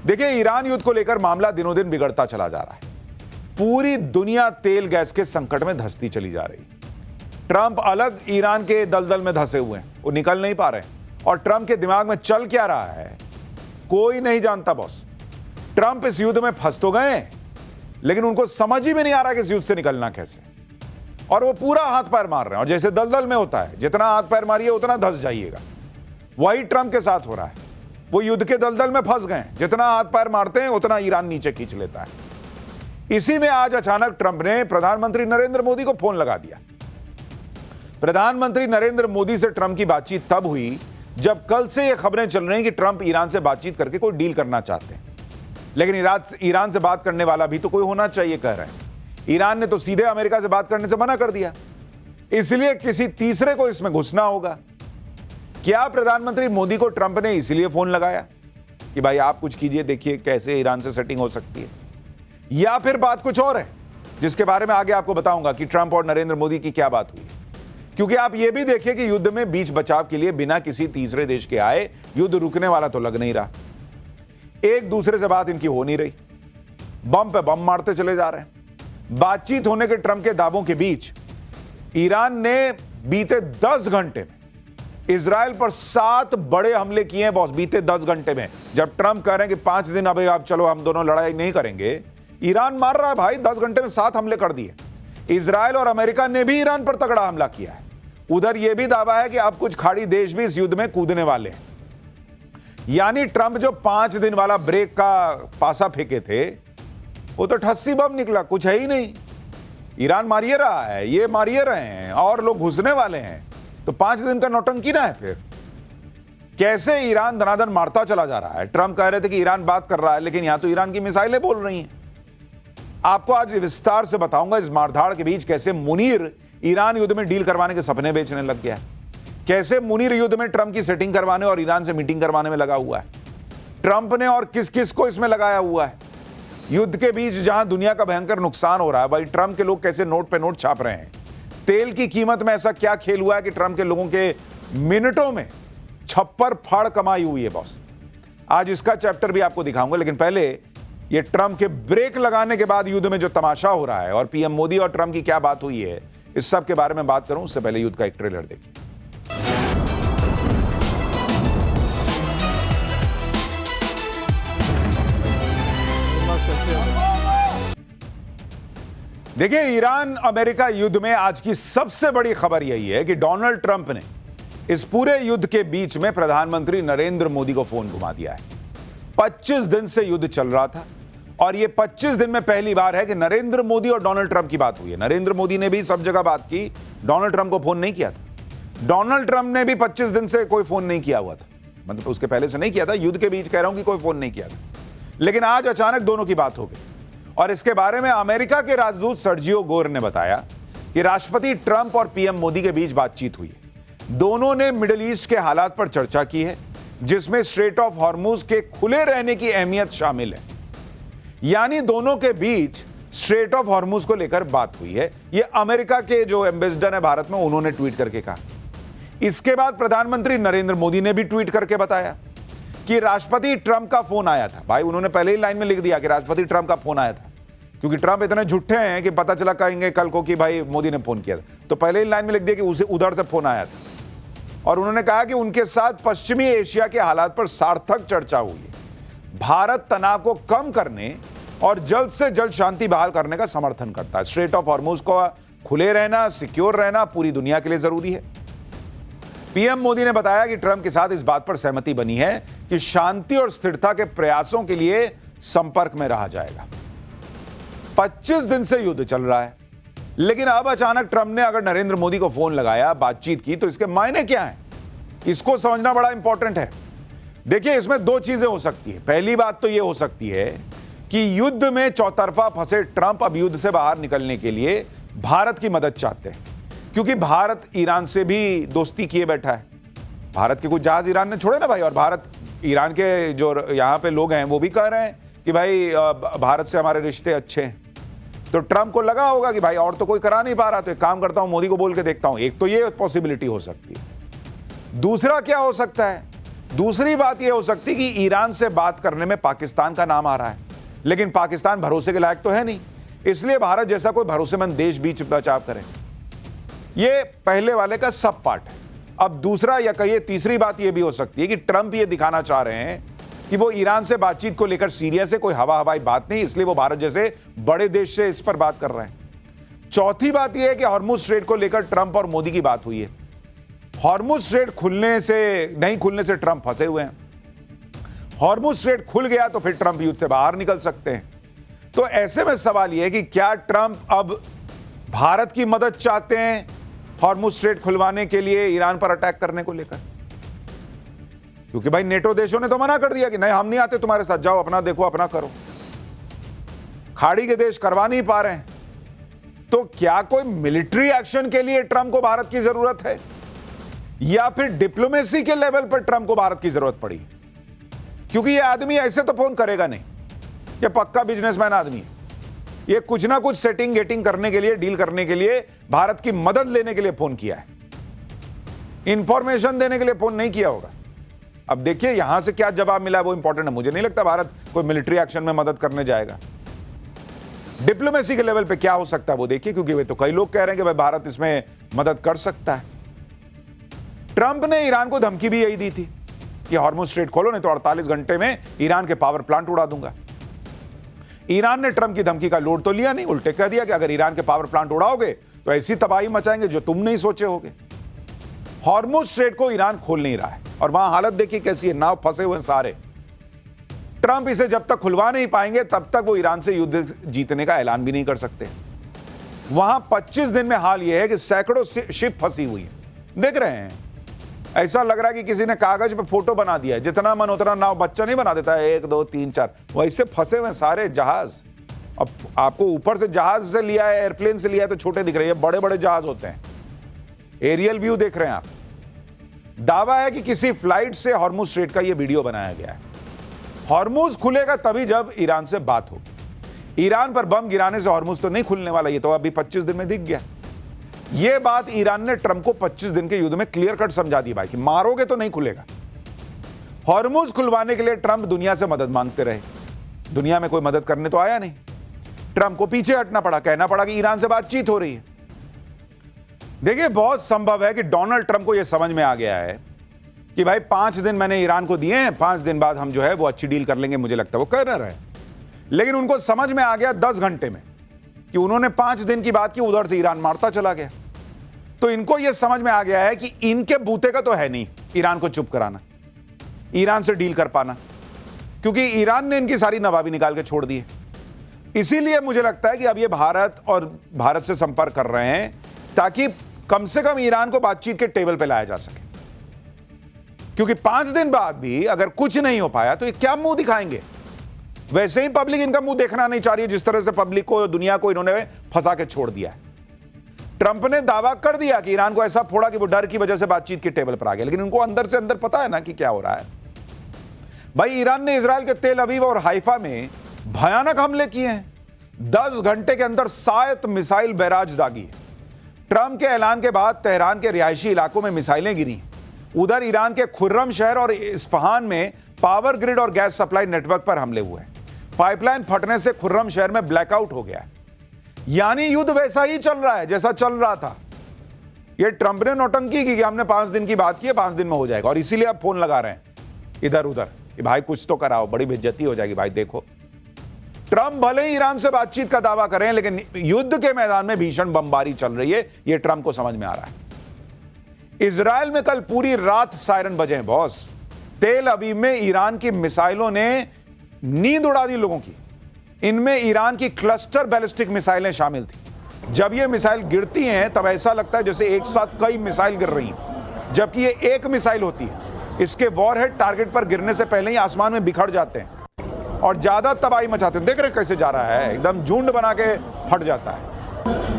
देखिए, ईरान युद्ध को लेकर मामला दिनों दिन बिगड़ता चला जा रहा है। पूरी दुनिया तेल गैस के संकट में धंसती चली जा रही। ट्रंप अलग ईरान के दलदल में धंसे हुए हैं, वो निकल नहीं पा रहे हैं। और ट्रंप के दिमाग में चल क्या रहा है कोई नहीं जानता बॉस। ट्रंप इस युद्ध में फंस तो गए, लेकिन उनको समझ ही में नहीं आ रहा कि इस युद्ध से निकलना कैसे। और वो पूरा हाथ पैर मार रहे हैं, और जैसे दलदल में होता है जितना हाथ पैर मारिए उतना धंस जाइएगा, वही ट्रंप के साथ हो रहा है। वो युद्ध के दलदल में फंस गए, जितना हाथ पैर मारते हैं उतना ईरान नीचे खींच लेता है। इसी में आज अचानक ट्रंप ने प्रधानमंत्री नरेंद्र मोदी को फोन लगा दिया। प्रधानमंत्री नरेंद्र मोदी से ट्रंप की बातचीत तब हुई जब कल से ये खबरें चल रही हैं कि ट्रंप ईरान से बातचीत करके कोई डील करना चाहते हैं, लेकिन ईरान से बात करने वाला भी तो कोई होना चाहिए, कह रहे हैं। ईरान ने तो सीधे अमेरिका से बात करने से मना कर दिया, इसलिए किसी तीसरे को इसमें घुसना होगा। क्या प्रधानमंत्री मोदी को ट्रंप ने इसलिए फोन लगाया कि भाई आप कुछ कीजिए, देखिए कैसे ईरान से सेटिंग हो सकती है, या फिर बात कुछ और है जिसके बारे में आगे आपको बताऊंगा कि ट्रंप और नरेंद्र मोदी की क्या बात हुई। क्योंकि आप यह भी देखिए कि युद्ध में बीच बचाव के लिए बिना किसी तीसरे देश के आए युद्ध रुकने वाला तो लग नहीं रहा। एक दूसरे से बात इनकी हो नहीं रही, बम पे बम मारते चले जा रहे हैं। बातचीत होने के ट्रंप के दावों के बीच ईरान ने बीते 10 घंटे में इजराइल पर 7 बड़े हमले किए हैं बॉस। बीते 10 घंटे में, जब ट्रंप कह रहे हैं कि 5 दिन अभी आप चलो हम दोनों लड़ाई नहीं करेंगे, ईरान मार रहा है भाई। 10 घंटे में 7 हमले कर दिए। इजराइल और अमेरिका ने भी ईरान पर तगड़ा हमला किया है। उधर यह भी दावा है कि अब कुछ खाड़ी देश भी इस युद्ध में कूदने वाले हैं। यानी ट्रंप जो 5 दिन वाला ब्रेक का पासा फेंके थे वो तो ठस्सी बम निकला, कुछ है ही नहीं। ईरान मारिए रहा है, ये मारिए रहे हैं और लोग घुसने वाले हैं, तो 5 दिन का नौटंकी ना है। फिर कैसे ईरान धनाधन मारता चला जा रहा है। ट्रंप कह रहे थे कि ईरान बात कर रहा है, लेकिन यहां तो ईरान की मिसाइलें बोल रही हैं। आपको आज विस्तार से बताऊंगा इस मारधाड़ के बीच कैसे मुनीर ईरान युद्ध में डील करवाने के सपने बेचने लग गया है, कैसे मुनीर युद्ध में ट्रंप की सेटिंग करवाने और ईरान से मीटिंग करवाने में लगा हुआ है। ट्रंप ने और किस किस को इसमें लगाया हुआ है। युद्ध के बीच जहां दुनिया का भयंकर नुकसान हो रहा है, भाई ट्रंप के लोग कैसे नोट पे नोट छाप रहे हैं। तेल की कीमत में ऐसा क्या खेल हुआ है कि ट्रंप के लोगों के मिनटों में छप्पर फाड़ कमाई हुई है बॉस। आज इसका चैप्टर भी आपको दिखाऊंगा, लेकिन पहले ये ट्रंप के ब्रेक लगाने के बाद युद्ध में जो तमाशा हो रहा है और पीएम मोदी और ट्रंप की क्या बात हुई है, इस सब के बारे में बात करूं उससे पहले युद्ध का एक ट्रेलर देखिए। देखिए, ईरान अमेरिका युद्ध में आज की सबसे बड़ी खबर यही है कि डोनाल्ड ट्रंप ने इस पूरे युद्ध के बीच में प्रधानमंत्री नरेंद्र मोदी को फोन घुमा दिया है। 25 दिन से युद्ध चल रहा था और ये 25 दिन में पहली बार है कि नरेंद्र मोदी और डोनाल्ड ट्रंप की बात हुई है। नरेंद्र मोदी ने भी सब जगह बात की, डोनाल्ड ट्रंप को फोन नहीं किया था। डोनाल्ड ट्रंप ने भी 25 दिन से कोई फोन नहीं किया हुआ था, मतलब उसके पहले से नहीं किया था, युद्ध के बीच कह रहा हूं कि कोई फोन नहीं किया था। लेकिन आज अचानक दोनों की बात हो गई और इसके बारे में अमेरिका के राजदूत सर्जियो गोर ने बताया कि राष्ट्रपति ट्रंप और पीएम मोदी के बीच बातचीत हुई है। दोनों ने मिडिल ईस्ट के हालात पर चर्चा की है, जिसमें स्ट्रेट ऑफ हॉर्मुज के खुले रहने की अहमियत शामिल है। यानी दोनों के बीच स्ट्रेट ऑफ हॉर्मुज को लेकर बात हुई है। यह अमेरिका के जो एम्बेसडर है भारत में, उन्होंने ट्वीट करके कहा। इसके बाद प्रधानमंत्री नरेंद्र मोदी ने भी ट्वीट करके बताया कि राष्ट्रपति ट्रंप का फोन आया था। भाई उन्होंने पहले ही लाइन में लिख दिया कि राष्ट्रपति ट्रंप का फोन आया था, क्योंकि ट्रंप इतने झूठे हैं कि पता चला कहेंगे कल को कि भाई मोदी ने फोन किया था, तो पहले ही लाइन में लिख दिया कि उसे उधर से फोन आया था। और उन्होंने कहा कि उनके साथ पश्चिमी एशिया के हालात पर सार्थक चर्चा हुई है। भारत तनाव को कम करने और जल्द से जल्द शांति बहाल करने का समर्थन करता है। स्ट्रेट ऑफ हॉर्मुज को खुले रहना, सिक्योर रहना पूरी दुनिया के लिए जरूरी है। पीएम मोदी ने बताया कि ट्रंप के साथ इस बात पर सहमति बनी है कि शांति और स्थिरता के प्रयासों के लिए संपर्क में रहा जाएगा। 25 दिन से युद्ध चल रहा है, लेकिन अब अचानक ट्रंप ने अगर नरेंद्र मोदी को फोन लगाया, बातचीत की, तो इसके मायने क्या हैं, इसको समझना बड़ा इंपॉर्टेंट है। देखिए, इसमें 2 चीजें हो सकती है। पहली बात तो यह हो सकती है कि युद्ध में चौतरफा फंसे ट्रंप अब युद्ध से बाहर निकलने के लिए भारत की मदद चाहते हैं, क्योंकि भारत ईरान से भी दोस्ती किए बैठा है। भारत के कुछ जहाज ईरान ने छोड़े ना भाई, और भारत ईरान के जो यहां पे लोग हैं वो भी कह रहे हैं कि भाई भारत से हमारे रिश्ते अच्छे हैं। तो ट्रंप को लगा होगा कि भाई और तो कोई करा नहीं पा रहा, तो एक काम करता हूं, मोदी को बोल के देखता हूं। एक तो ये पॉसिबिलिटी हो सकती है। दूसरा क्या हो सकता है, दूसरी बात यह हो सकती है कि ईरान से बात करने में पाकिस्तान का नाम आ रहा है, लेकिन पाकिस्तान भरोसे के लायक तो है नहीं, इसलिए भारत जैसा कोई भरोसेमंद देश बीच बचाव करे। यह पहले वाले का सब पार्ट है। अब दूसरा या कहिए तीसरी बात यह भी हो सकती है कि ट्रंप यह दिखाना चाह रहे हैं कि वो ईरान से बातचीत को लेकर सीरियस है, कोई हवाई बात नहीं, इसलिए वो भारत जैसे बड़े देश से इस पर बात कर रहे हैं। चौथी बात यह है कि हॉर्मुज स्ट्रेट को लेकर ट्रंप और मोदी की बात हुई है। हॉर्मुज स्ट्रेट खुलने से नहीं खुलने से ट्रंप फंसे हुए हैं। हॉर्मुज स्ट्रेट खुल गया तो फिर ट्रंप युद्ध से बाहर निकल सकते हैं। तो ऐसे में सवाल यह है कि क्या ट्रंप अब भारत की मदद चाहते हैं हॉर्मुज स्ट्रेट खुलवाने के लिए ईरान पर अटैक करने को लेकर? क्योंकि भाई नेटो देशों ने तो मना कर दिया कि नहीं, हम नहीं आते तुम्हारे साथ, जाओ अपना देखो, अपना करो। खाड़ी के देश करवा नहीं पा रहे हैं, तो क्या कोई मिलिट्री एक्शन के लिए ट्रंप को भारत की जरूरत है, या फिर डिप्लोमेसी के लेवल पर ट्रंप को भारत की जरूरत पड़ी? क्योंकि यह आदमी ऐसे तो फोन करेगा नहीं, यह पक्का बिजनेसमैन आदमी है। यह कुछ ना कुछ सेटिंग गेटिंग करने के लिए, डील करने के लिए, भारत की मदद लेने के लिए फोन किया है, इंफॉर्मेशन देने के लिए फोन नहीं किया होगा। अब देखिए यहां से क्या जवाब मिला वो इंपॉर्टेंट है। मुझे नहीं लगता भारत कोई मिलिट्री एक्शन में मदद करने जाएगा। डिप्लोमेसी के लेवल पे क्या हो सकता है वो देखिए, क्योंकि वे तो कई लोग कह रहे हैं कि भाई भारत इसमें मदद कर सकता है। ट्रंप ने ईरान को धमकी भी यही दी थी कि हॉर्मुज स्ट्रेट खोलो, नहीं तो 48 घंटे में ईरान के पावर प्लांट उड़ा दूंगा। ईरान ने ट्रंप की धमकी का लोड तो लिया नहीं, उल्टे कह दिया कि अगर ईरान के पावर प्लांट उड़ाओगे तो ऐसी तबाही मचाएंगे जो तुम नहीं सोचे होगे। हॉर्मुज स्ट्रेट को ईरान खोल नहीं रहा है और वहां हालत देखिए कैसी है, नाव फंसे हुए सारे। ट्रंप इसे जब तक खुलवा नहीं पाएंगे तब तक वो ईरान से युद्ध जीतने का ऐलान भी नहीं कर सकते। वहां 25 दिन में हाल यह है कि सैकड़ों शिप फंसी हुई है। देख रहे हैं, ऐसा लग रहा है कि किसी ने कागज पे फोटो बना दिया है, जितना मन उतना नाव बच्चा नहीं बना देता है, 1 2 3 4, वैसे फंसे हुए सारे जहाज। अब आपको ऊपर से जहाज से लिया है, एयरप्लेन से लिया है तो छोटे दिख रहे हैं, बड़े बड़े जहाज होते हैं। एरियल व्यू देख रहे हैं आप। दावा है कि किसी फ्लाइट से हॉर्मुज स्ट्रेट का यह वीडियो बनाया गया है। हॉर्मुज खुलेगा तभी जब ईरान से बात होगी। ईरान पर बम गिराने से हॉर्मुज तो नहीं खुलने वाला, ये तो अभी 25 दिन में दिख गया। यह बात ईरान ने ट्रंप को 25 दिन के युद्ध में क्लियर कट समझा दी भाई कि मारोगे तो नहीं खुलेगा। हॉर्मुज खुलवाने के लिए ट्रंप दुनिया से मदद मांगते रहे, दुनिया में कोई मदद करने तो आया नहीं। ट्रंप को पीछे हटना पड़ा, कहना पड़ा कि ईरान से बातचीत हो रही है। देखिए बहुत संभव है कि डोनाल्ड ट्रंप को यह समझ में आ गया है कि भाई 5 दिन मैंने ईरान को दिए हैं, 5 दिन बाद हम जो है वो अच्छी डील कर लेंगे, मुझे लगता है वो कर रहे। लेकिन उनको समझ में आ गया 10 घंटे में कि उन्होंने 5 दिन की बात की, उधर से ईरान मारता चला गया। तो इनको यह समझ में आ गया है कि इनके बूते का तो है नहीं ईरान को चुप कराना, ईरान से डील कर पाना, क्योंकि ईरान ने इनकी सारी नवाबी निकाल के छोड़ दी है। इसीलिए मुझे लगता है कि अब ये भारत से संपर्क कर रहे हैं ताकि कम से कम ईरान को बातचीत के टेबल पे लाया जा सके। क्योंकि 5 दिन बाद भी अगर कुछ नहीं हो पाया तो ये क्या मुंह दिखाएंगे? वैसे ही पब्लिक इनका मुंह देखना नहीं चाह रही है, जिस तरह से पब्लिक को, दुनिया को इन्होंने फंसा के छोड़ दिया है। ट्रंप ने दावा कर दिया कि ईरान को ऐसा फोड़ा कि वो डर की वजह से बातचीत के टेबल पर आ गया, लेकिन उनको अंदर से अंदर पता है ना कि क्या हो रहा है। भाई ईरान ने इजराइल के तेल अवीव और हाइफा में भयानक हमले किए हैं। 10 घंटे के अंदर 7 मिसाइल बैराज दागी। ट्रंप के ऐलान के बाद तेहरान के रिहायशी इलाकों में मिसाइलें गिरी। उधर ईरान के खुर्रम शहर और इस्फहान में पावर ग्रिड और गैस सप्लाई नेटवर्क पर हमले हुए। पाइपलाइन फटने से खुर्रम शहर में ब्लैकआउट हो गया। यानी युद्ध वैसा ही चल रहा है जैसा चल रहा था। ये ट्रंप ने नौटंकी की कि हमने 5 दिन की बात की है, 5 दिन में हो जाएगा, और इसीलिए आप फोन लगा रहे हैं इधर उधर कि भाई कुछ तो कराओ, बड़ी बेइज्जती हो जाएगी। भाई देखो, ट्रंप भले ही ईरान से बातचीत का दावा करें, लेकिन युद्ध के मैदान में भीषण बमबारी चल रही है, यह ट्रंप को समझ में आ रहा है। इजराइल में कल पूरी रात सायरन बजे हैं बॉस। तेल अवीव में ईरान की मिसाइलों ने नींद उड़ा दी लोगों की। इनमें ईरान की क्लस्टर बैलिस्टिक मिसाइलें शामिल थी। जब ये मिसाइल गिरती हैं तब ऐसा लगता है जैसे एक साथ कई मिसाइल गिर रही हैं, जबकि ये एक मिसाइल होती है। इसके वॉरहेड टारगेट पर गिरने से पहले ही आसमान में बिखर जाते हैं और ज्यादा तबाही मचाते हैं। देख रहे कैसे जा रहा है, एकदम झुंड बना के फट जाता है।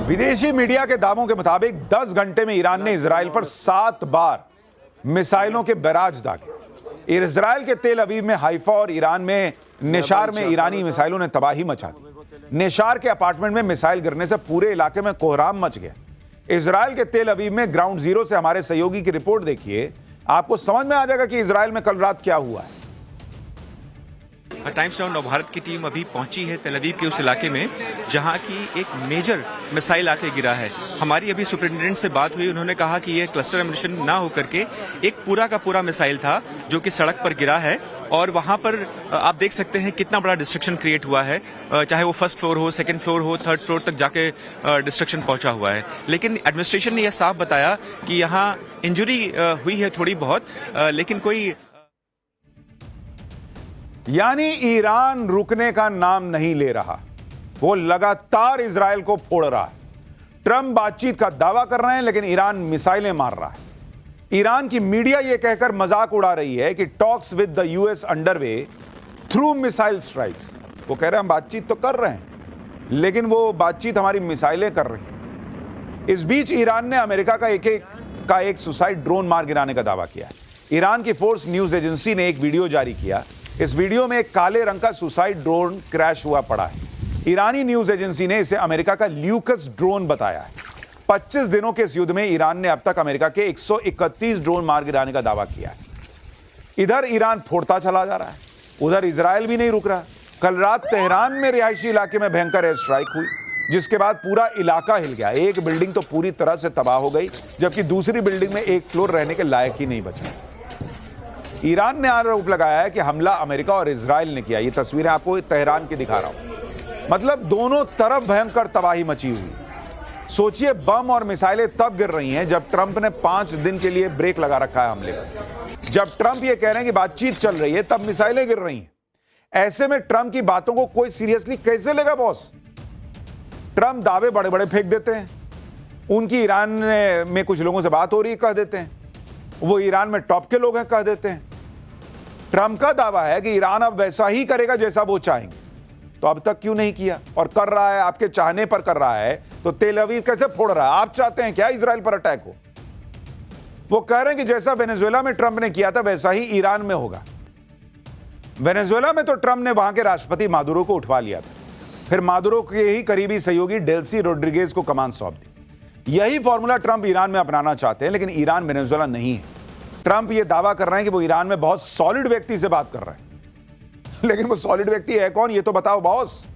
विदेशी मीडिया के दावों के मुताबिक 10 घंटे में ईरान ने इजराइल पर 7 बार मिसाइलों के बैराज दागे। इजराइल के तेल अवीव में, हाइफा और ईरान में नेशार में ईरानी मिसाइलों ने तबाही मचा दी। नेशार के अपार्टमेंट में मिसाइल गिरने से पूरे इलाके में कोहराम मच गया। इजराइल के तेल अवीव में ग्राउंड जीरो से हमारे सहयोगी की रिपोर्ट देखिए। आपको समझ में आ जाएगा कि इजराइल में कल रात क्या हुआ है। टाइम्स नाउ नवभारत की टीम अभी पहुंची है तेल अवीव के उस इलाके में जहां की एक मेजर मिसाइल आके गिरा है। हमारी अभी सुपरिटेंडेंट से बात हुई, उन्होंने कहा कि यह क्लस्टर एमिनेशन ना होकर के एक पूरा का पूरा मिसाइल था जो कि सड़क पर गिरा है और वहां पर आप देख सकते हैं कितना बड़ा डिस्ट्रक्शन क्रिएट हुआ है। चाहे वो फर्स्ट फ्लोर हो, सेकंड फ्लोर हो, थर्ड फ्लोर तक जाके डिस्ट्रक्शन पहुंचा हुआ है। लेकिन एडमिनिस्ट्रेशन ने यह साफ बताया कि यहाँ इंजरी हुई है थोड़ी बहुत, लेकिन कोई यानी ईरान रुकने का नाम नहीं ले रहा, वो लगातार इजराइल को फोड़ रहा है। ट्रंप बातचीत का दावा कर रहे हैं लेकिन ईरान मिसाइलें मार रहा है। ईरान की मीडिया यह कहकर मजाक उड़ा रही है कि talks with the US underway through missile strikes. वो कह रहे हैं हम बातचीत तो कर रहे हैं लेकिन वो बातचीत हमारी मिसाइलें कर रही हैं। इस बीच ईरान ने अमेरिका का एक सुसाइड ड्रोन मार गिराने का दावा किया है। ईरान की फोर्स न्यूज एजेंसी ने एक वीडियो जारी किया। इस वीडियो में एक काले रंग का सुसाइड ड्रोन क्रैश हुआ पड़ा है। ईरानी न्यूज एजेंसी ने इसे अमेरिका का ल्यूकस ड्रोन बताया है। 25 दिनों के इस युद्ध में ईरान ने अब तक अमेरिका के 131 ड्रोन मार गिराने का दावा किया है। इधर ईरान फोड़ता चला जा रहा है, उधर इजराइल भी नहीं रुक रहा। कल रात तेहरान में रिहायशी इलाके में भयंकर एयर स्ट्राइक हुई जिसके बाद पूरा इलाका हिल गया। एक बिल्डिंग तो पूरी तरह से तबाह हो गई जबकि दूसरी बिल्डिंग में एक फ्लोर रहने के लायक ही नहीं बचा। ईरान ने आरोप लगाया है कि हमला अमेरिका और इजराइल ने किया। ये तस्वीरें आपको तेहरान की दिखा रहा हूं। मतलब दोनों तरफ भयंकर तबाही मची हुई है। सोचिए बम और मिसाइलें तब गिर रही हैं जब ट्रंप ने 5 दिन के लिए ब्रेक लगा रखा है हमले पर। जब ट्रंप ये कह रहे हैं कि बातचीत चल रही है तब मिसाइलें गिर रही हैं। ऐसे में ट्रंप की बातों को कोई सीरियसली कैसे लेगा बॉस? ट्रंप दावे बड़े बड़े फेंक देते हैं। उनकी ईरान में कुछ लोगों से बात हो रही है कह देते हैं, वो ईरान में टॉप के लोग हैं कह देते हैं। ट्रंप का दावा है कि ईरान अब वैसा ही करेगा जैसा वो चाहेंगे, तो अब तक क्यों नहीं किया? और कर रहा है, आपके चाहने पर कर रहा है, तो तेल अवीव कैसे फोड़ रहा है? आप चाहते हैं क्या इजराइल पर अटैक हो? वो कह रहे हैं कि जैसा वेनेजुएला में ट्रंप ने किया था वैसा ही ईरान में होगा। वेनेजुएला में तो ट्रंप ने वहां के राष्ट्रपति मादुरो को उठवा लिया था, फिर मादुरो के ही करीबी सहयोगी डेल्सी रोड्रिगेज को कमान सौंप दी। यही फॉर्मूला ट्रंप ईरान में अपनाना चाहते हैं, लेकिन ईरान वेनेजुएला नहीं है। ट्रंप ये दावा कर रहे हैं कि वो ईरान में बहुत सॉलिड व्यक्ति से बात कर रहे हैं, लेकिन वो सॉलिड व्यक्ति है कौन ये तो बताओ बॉस।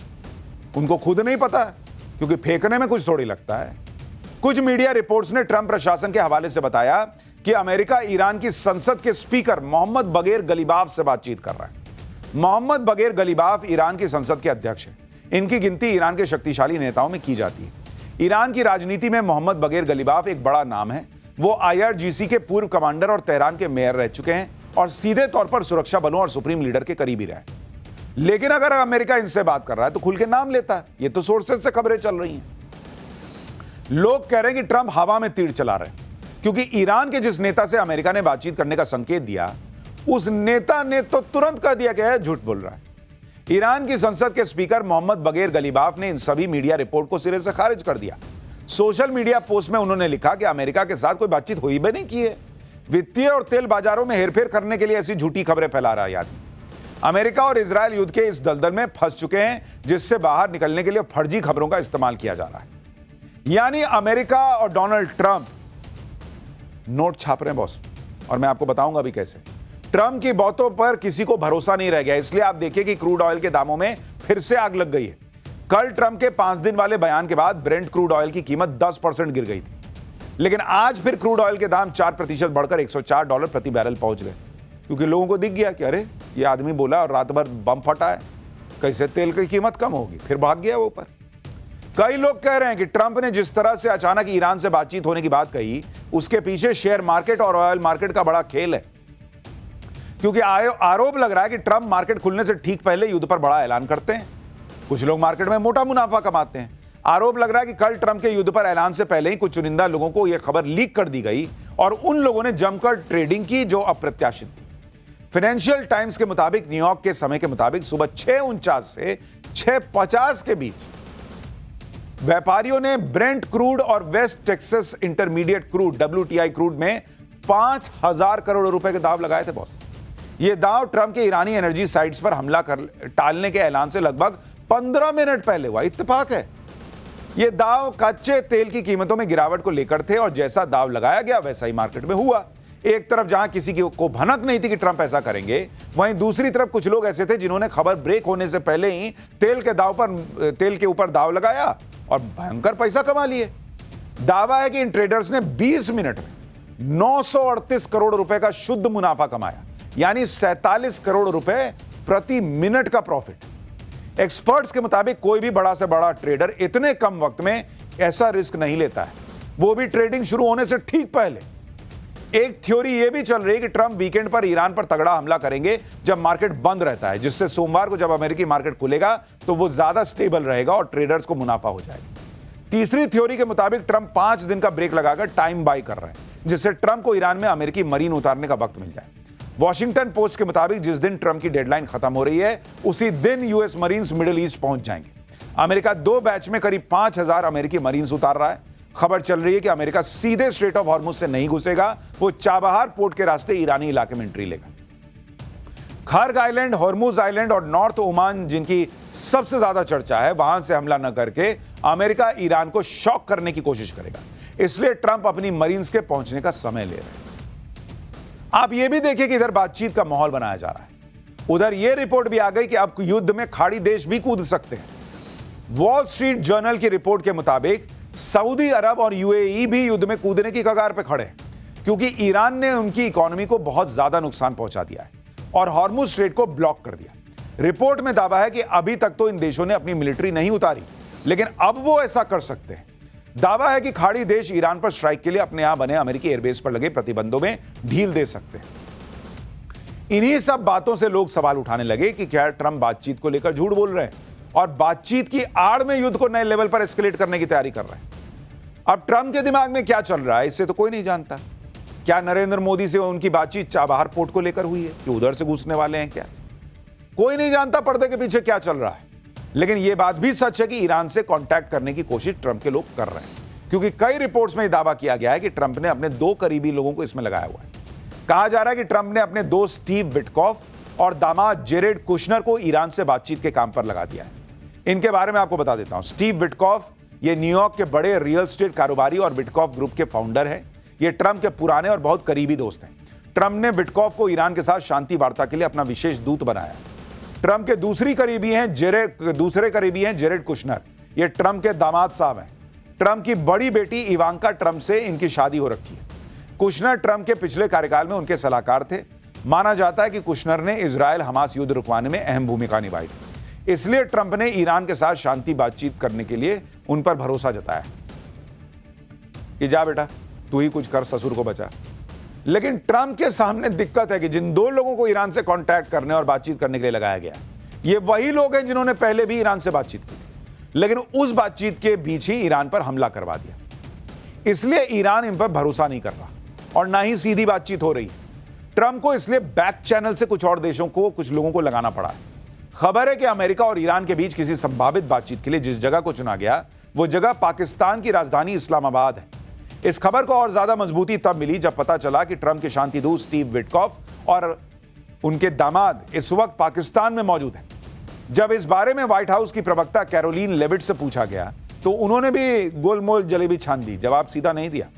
उनको खुद नहीं पता क्योंकि फेंकने में कुछ थोड़ी लगता है। कुछ मीडिया रिपोर्ट्स ने ट्रंप प्रशासन के हवाले से बताया कि अमेरिका ईरान की संसद के स्पीकर मोहम्मद बगैर गलीबाफ से बातचीत कर रहा है। मोहम्मद बगैर गलीबाफ ईरान की संसद के अध्यक्ष हैं। इनकी गिनती ईरान के शक्तिशाली नेताओं में की जाती है। ईरान की राजनीति में मोहम्मद बगैर गलीबाफ एक बड़ा नाम है। वो IRGC के पूर्व कमांडर और तेहरान के मेयर रह चुके हैं और सीधे तौर पर सुरक्षा बलों और सुप्रीम लीडर के करीबी रहे। लेकिन अगर अमेरिका इनसे बात कर रहा है तो खुल के नाम लेता है। ये तो सोर्सेज से खबरें चल रही हैं। लोग कह रहे हैं कि ट्रंप हवा में तीर चला रहे हैं क्योंकि ईरान के जिस नेता से अमेरिका ने बातचीत करने का संकेत दिया उस नेता ने तो तुरंत कह दिया कि है झूठ बोल रहा है। ईरान की संसद के स्पीकर मोहम्मद बगैर गलीबाफ ने इन सभी मीडिया रिपोर्ट को सिरे से खारिज कर दिया। सोशल मीडिया पोस्ट में उन्होंने लिखा कि अमेरिका के साथ कोई बातचीत हुई भी नहीं की है। वित्तीय और तेल बाजारों में हेरफेर करने के लिए ऐसी झूठी खबरें फैला रहा है आदमी। अमेरिका और इजराइल युद्ध के इस दलदल में फंस चुके हैं जिससे बाहर निकलने के लिए फर्जी खबरों का इस्तेमाल किया जा रहा है। यानी अमेरिका और डोनाल्ड ट्रंप नोट छाप रहे हैं बॉस, और मैं आपको बताऊंगा अभी कैसे। ट्रंप की बातों पर किसी को भरोसा नहीं रह गया, इसलिए आप देखिए कि क्रूड ऑयल के दामों में फिर से आग लग गई है। कल ट्रंप के 5 दिन वाले बयान के बाद ब्रेंट क्रूड ऑयल की कीमत 10% गिर गई थी, लेकिन आज फिर क्रूड ऑयल के दाम 4% बढ़कर $104 प्रति बैरल पहुंच गए, क्योंकि लोगों को दिख गया कि अरे ये आदमी बोला और रात भर बम फटा है, कैसे तेल की कीमत कम होगी, फिर भाग गया वो ऊपर। कई लोग कह रहे हैं कि ट्रंप ने जिस तरह से अचानक ईरान से बातचीत होने की बात कही उसके पीछे शेयर मार्केट और ऑयल मार्केट का बड़ा खेल है, क्योंकि आरोप लग रहा है कि ट्रंप मार्केट खुलने से ठीक पहले युद्ध पर बड़ा ऐलान करते हैं। कुछ लोग मार्केट में मोटा मुनाफा कमाते हैं। आरोप लग रहा है कि कल ट्रंप के युद्ध पर ऐलान से पहले ही कुछ चुनिंदा लोगों को यह खबर लीक कर दी गई और उन लोगों ने जमकर ट्रेडिंग की जो अप्रत्याशित थी। फाइनेंशियल टाइम्स के मुताबिक न्यूयॉर्क के समय के मुताबिक सुबह 6:49 से 6:50 के बीच व्यापारियों ने ब्रेंट क्रूड और West Texas intermediate crude WTI crude में 5,000 करोड़ रुपए के दाव लगाए थे बॉस। ये दाव ट्रंप के ईरानी एनर्जी साइट्स पर हमला कर टालने के ऐलान से लगभग 15 मिनट पहले हुआ। इत्तेफाक है। ये दाव कच्चे तेल की कीमतों में गिरावट को लेकर थे और जैसा दाव लगाया गया वैसा ही मार्केट में हुआ। एक तरफ जहां किसी की को भनक नहीं थी कि ट्रंप ऐसा करेंगे, वहीं दूसरी तरफ कुछ लोग ऐसे थे जिन्होंने खबर ब्रेक होने से पहले ही तेल के ऊपर दाव लगाया और भयंकर पैसा कमा लिए। दावा है कि इन ट्रेडर्स ने 20 मिनट में 938 करोड़ रुपए का शुद्ध मुनाफा कमाया, यानी 47 करोड़ रुपए प्रति मिनट का प्रॉफिट। एक्सपर्ट्स के मुताबिक कोई भी बड़ा से बड़ा ट्रेडर इतने कम वक्त में ऐसा रिस्क नहीं लेता है, वो भी ट्रेडिंग शुरू होने से ठीक पहले। एक थ्योरी यह भी चल रही है कि ट्रंप वीकेंड पर ईरान पर तगड़ा हमला करेंगे जब मार्केट बंद रहता है, जिससे सोमवार को जब अमेरिकी मार्केट खुलेगा तो वो ज्यादा स्टेबल रहेगा और ट्रेडर्स को मुनाफा हो जाएगा। तीसरी थ्योरी के मुताबिक ट्रंप 5 दिन का ब्रेक लगाकर टाइम बाय कर रहे हैं, जिससे ट्रंप को ईरान में अमेरिकी मरीन उतारने का वक्त मिल जाए। वॉशिंगटन पोस्ट के मुताबिक जिस दिन ट्रंप की डेडलाइन खत्म हो रही है उसी दिन यूएस मरीन्स मिडिल ईस्ट पहुंच जाएंगे। अमेरिका 2 बैच में करीब 5000 अमेरिकी मरीन्स उतार रहा है। खबर चल रही है कि अमेरिका सीधे स्ट्रेट ऑफ हॉर्मुज से नहीं घुसेगा, वो चाबहार पोर्ट के रास्ते ईरानी इलाके में एंट्री लेगा। खर्ग आइलैंड, हॉर्मुज आइलैंड और नॉर्थ ओमान जिनकी सबसे ज्यादा चर्चा है, वहां से हमला न करके अमेरिका ईरान को शॉक करने की कोशिश करेगा। इसलिए ट्रंप अपनी मरीन्स के पहुंचने का समय ले रहे हैं। आप यह भी देखिए कि इधर बातचीत का माहौल बनाया जा रहा है। उधर यह रिपोर्ट भी आ गई कि अब युद्ध में खाड़ी देश भी कूद सकते हैं। वॉल स्ट्रीट जर्नल की रिपोर्ट के मुताबिक सऊदी अरब और यूएई भी युद्ध में कूदने की कगार पर खड़े हैं, क्योंकि ईरान ने उनकी इकोनॉमी को बहुत ज्यादा नुकसान पहुंचा दिया है और हॉर्मुज स्ट्रेट को ब्लॉक कर दिया। रिपोर्ट में दावा है कि अभी तक तो इन देशों ने अपनी मिलिट्री नहीं उतारी, लेकिन अब वो ऐसा कर सकते हैं। दावा है कि खाड़ी देश ईरान पर स्ट्राइक के लिए अपने यहां बने अमेरिकी एयरबेस पर लगे प्रतिबंधों में ढील दे सकते हैं। इन्हीं सब बातों से लोग सवाल उठाने लगे कि क्या ट्रंप बातचीत को लेकर झूठ बोल रहे हैं और बातचीत की आड़ में युद्ध को नए लेवल पर एस्केलेट करने की तैयारी कर रहे हैं। अब ट्रंप के दिमाग में क्या चल रहा है, इससे तो कोई नहीं जानता। क्या नरेंद्र मोदी से उनकी बातचीत चाबहार पोर्ट को लेकर हुई है कि उधर से घुसने वाले हैं क्या? कोई नहीं जानता पर्दे के पीछे क्या चल रहा है। लेकिन यह बात भी सच है कि ईरान से कांटेक्ट करने की कोशिश ट्रंप के लोग कर रहे हैं, क्योंकि कई रिपोर्ट्स में यह दावा किया गया है कि ट्रंप ने अपने 2 करीबी लोगों को इसमें लगाया हुआ है। कहा जा रहा है कि ट्रंप ने अपने दोस्त स्टीव विटकॉफ और दामाद जेरेड कुशनर को ईरान से बातचीत के काम पर लगा दिया है। इनके बारे में आपको बता देता हूं। स्टीव विटकॉफ ये न्यूयॉर्क के बड़े रियल एस्टेट कारोबारी और विटकॉफ ग्रुप के फाउंडर हैं। ये ट्रंप के पुराने और बहुत करीबी दोस्त हैं। ट्रंप ने विटकॉफ को ईरान के साथ शांति वार्ता के लिए अपना विशेष दूत बनाया। ट्रंप के दूसरे करीबी हैं जेरेड कुशनर। ये ट्रंप के दामाद साहब हैं। ट्रंप की बड़ी बेटी इवांका ट्रंप से इनकी शादी हो रखी है। कुशनर ट्रंप के पिछले कार्यकाल में उनके सलाहकार थे। माना जाता है कि कुशनर ने इजरायल हमास युद्ध रुकवाने में अहम भूमिका निभाई थी। इसलिए ट्रंप ने ईरान के साथ शांति बातचीत करने के लिए उन पर भरोसा जताया कि जा बेटा तू ही कुछ कर, ससुर को बचा। लेकिन ट्रंप के सामने दिक्कत है कि जिन 2 लोगों को ईरान से कांटेक्ट करने और बातचीत करने के लिए लगाया गया, ये वही लोग हैं जिन्होंने पहले भी ईरान से बातचीत की, लेकिन उस बातचीत के बीच ही ईरान पर हमला करवा दिया। इसलिए ईरान इन पर भरोसा नहीं कर रहा और ना ही सीधी बातचीत हो रही है। ट्रंप को इसलिए बैक चैनल से कुछ और देशों को, कुछ लोगों को लगाना पड़ा है। खबर है कि अमेरिका और ईरान के बीच किसी संभावित बातचीत के लिए जिस जगह को चुना गया, वो जगह पाकिस्तान की राजधानी इस्लामाबाद है। इस खबर को और ज्यादा मजबूती तब मिली जब पता चला कि ट्रंप के शांति दूत स्टीव विटकॉफ और उनके दामाद इस वक्त पाकिस्तान में मौजूद हैं। जब इस बारे में व्हाइट हाउस की प्रवक्ता कैरोलिन लेविट से पूछा गया तो उन्होंने भी गोलमोल जलेबी छान दी, जवाब सीधा नहीं दिया।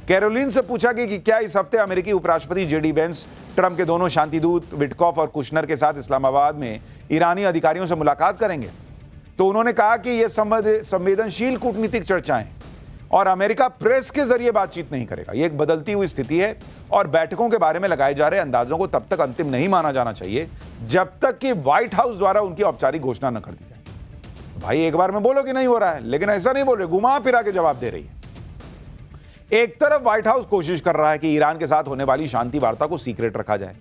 कैरोलिन से पूछा कि क्या इस हफ्ते अमेरिकी उपराष्ट्रपति जेडी वेंस ट्रंप के दोनों शांति दूत विटकॉफ और कुशनर के साथ इस्लामाबाद में ईरानी अधिकारियों से मुलाकात करेंगे, तो उन्होंने कहा कि यह संवेदनशील कूटनीतिक चर्चाएं और अमेरिका प्रेस के जरिए बातचीत नहीं करेगा। यह एक बदलती हुई स्थिति है और बैठकों के बारे में लगाए जा रहे अंदाजों को तब तक अंतिम नहीं माना जाना चाहिए जब तक कि व्हाइट हाउस द्वारा उनकी औपचारिक घोषणा न कर दी जाए। भाई एक बार में बोलो कि नहीं हो रहा है, लेकिन ऐसा नहीं बोल रहे, घुमा फिरा के जवाब दे रही है। एक तरफ व्हाइट हाउस कोशिश कर रहा है कि ईरान के साथ होने वाली शांति वार्ता को सीक्रेट रखा जाए,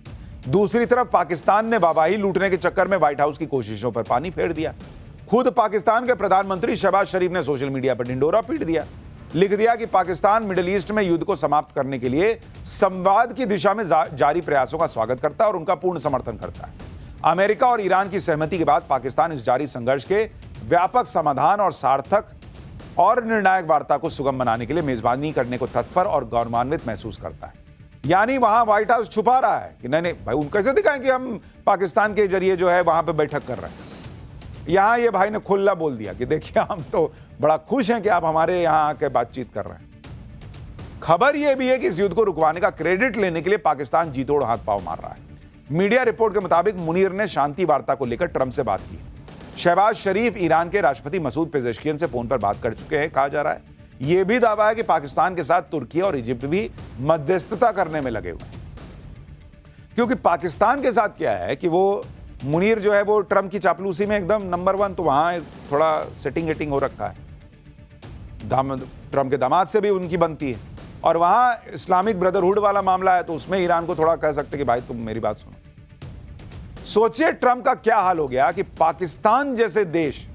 दूसरी तरफ पाकिस्तान ने वाहवाही लूटने के चक्कर में व्हाइट हाउस की कोशिशों पर पानी फेर दिया। खुद पाकिस्तान के प्रधानमंत्री शहबाज शरीफ ने सोशल मीडिया पर ढिंडोरा पीट दिया, लिख दिया कि पाकिस्तान मिडिल ईस्ट में युद्ध को समाप्त करने के लिए संवाद की दिशा में जारी प्रयासों का स्वागत करता है और उनका पूर्ण समर्थन करता है। अमेरिका और ईरान की सहमति के बाद पाकिस्तान इस जारी संघर्ष के व्यापक समाधान और सार्थक और निर्णायक वार्ता को सुगम बनाने के लिए मेजबानी करने को तत्पर और गौरवान्वित महसूस करता है। यानी वहां व्हाइट हाउस छुपा रहा है कि नहीं भाई, उन कैसे दिखाएं कि हम पाकिस्तान के जरिए जो है वहां पे बैठक कर रहे हैं। यहां ये भाई ने खुला बोल दिया कि देखिए हम तो बड़ा खुश हैं कि आप हमारे यहां आके बातचीत कर रहे हैं। खबर यह भी है कि इस युद्ध को रुकवाने का क्रेडिट लेने के लिए पाकिस्तान जी तोड़ हाथ पांव मार रहा है। मीडिया रिपोर्ट के मुताबिक मुनीर ने शांति वार्ता को लेकर ट्रंप से बात की। शहबाज शरीफ ईरान के राष्ट्रपति मसूद पेजेश्कियन से फोन पर बात कर चुके हैं। कहा जा रहा है यह भी दावा है कि पाकिस्तान के साथ तुर्की और इजिप्ट भी मध्यस्थता करने में लगे हुए हैं, क्योंकि पाकिस्तान के साथ क्या है कि वो मुनीर जो है वो ट्रंप की चापलूसी में एकदम नंबर 1, तो वहां थोड़ा सेटिंग वेटिंग हो रखा है। ट्रंप के दामाद से भी उनकी बनती है, और वहां इस्लामिक ब्रदरहुड वाला मामला है, तो उसमें ईरान को थोड़ा कह सकते कि भाई तुम मेरी बात सुनो। सोचिए ट्रंप का क्या हाल हो गया कि पाकिस्तान जैसे देश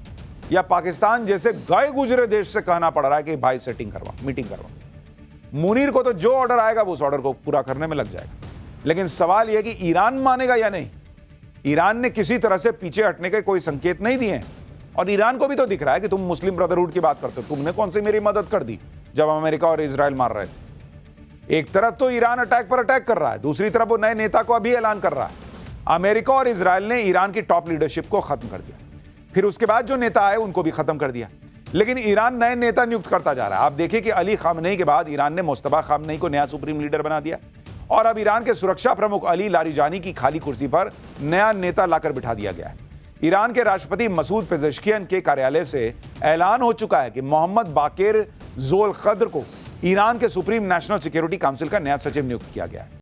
या पाकिस्तान जैसे गए गुजरे देश से कहना पड़ रहा है कि भाई सेटिंग करवा, मीटिंग करवा। मुनीर को तो जो ऑर्डर आएगा वो उस ऑर्डर को पूरा करने में लग जाएगा, लेकिन सवाल यह कि ईरान मानेगा या नहीं। ईरान ने किसी तरह से पीछे हटने के कोई संकेत नहीं दिए हैं, और ईरान को भी तो दिख रहा है कि तुम मुस्लिम ब्रदरहुड की बात करते हो, तुमने कौन सी मेरी मदद कर दी जब अमेरिका और इजराइल मार रहे थे। एक तरफ तो ईरान अटैक पर अटैक कर रहा है, दूसरी तरफ वो नए नेता को अभी ऐलान कर रहा है। अमेरिका और इजराइल ने ईरान की टॉप लीडरशिप को खत्म कर दिया, फिर उसके बाद जो नेता आए उनको भी खत्म कर दिया, लेकिन ईरान नए नेता नियुक्त करता जा रहा है। आप देखिए कि अली खामनेई के बाद ईरान ने मुस्तफा खामनेई को नया सुप्रीम लीडर बना दिया, और अब ईरान के सुरक्षा प्रमुख अली लारिजानी की खाली कुर्सी पर नया नेता लाकर बिठा दिया गया है। ईरान के राष्ट्रपति मसूद पेजेश्कियन के कार्यालय से ऐलान हो चुका है कि मोहम्मद बाकिर ज़ोलखद्र को ईरान के सुप्रीम नेशनल सिक्योरिटी काउंसिल का नया सचिव नियुक्त किया गया है।